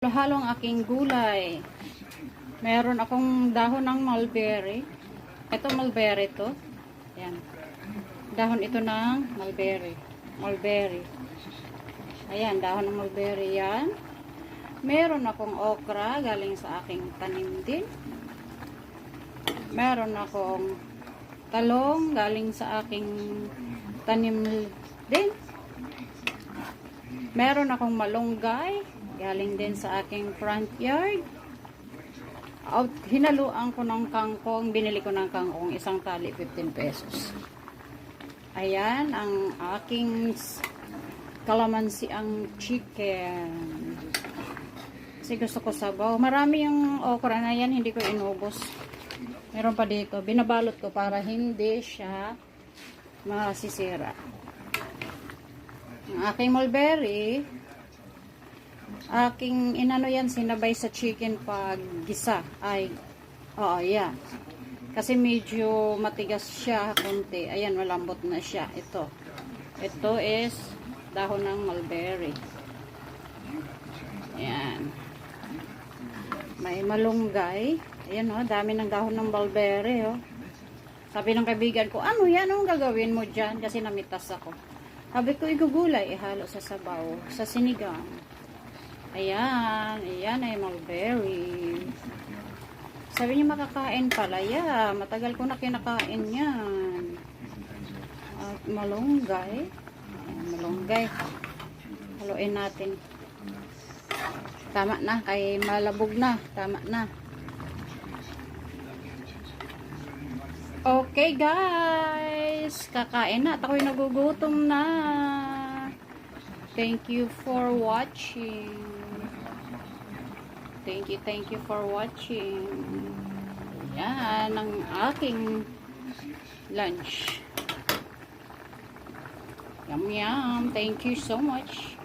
Halo ang aking gulay. Meron akong dahon ng mulberry. Ito mulberry to. Ayan. Dahon ito ng mulberry. Mulberry. Ayan, dahon ng mulberry yan. Meron akong okra galing sa aking tanim din. Meron akong talong galing sa aking tanim din. Meron akong malunggay galing din sa aking front yard. Hinaluan ko ng kangkong. Binili ko ng kangkong. Isang tali, 15 pesos. Ayan, ang aking kalamansi ang chicken. Kasi gusto ko sabaw. Marami yung okra na yan. Hindi ko inubos. Meron pa dito. Binabalot ko para hindi siya masisira. Ang aking mulberry, aking inano yan, sinabay sa chicken pag gisa. Ay, oo, yan. Kasi medyo matigas siya konti. Ayan, malambot na siya. Ito is dahon ng mulberry. Ayan. May malunggay. Ayan, oh, dami ng dahon ng mulberry, oh. Sabi ng kaibigan ko, ano yan? Anong gagawin mo dyan? Kasi namitas ako. Sabi ko, igugulay, ihalo sa sabaw, sa sinigang. Ayan, ayan ay mulberry. Sabi niya makakain pala. Yeah, matagal ko na kinakain yan. At malunggay. Ayan, malunggay. Haluin natin. Tama na, kay malabog na. Tama na. Okay guys, kakain na. At ako'y nagugutom na. Thank you for watching. Thank you for watching. Yan ang aking lunch. Yum yum. Thank you so much.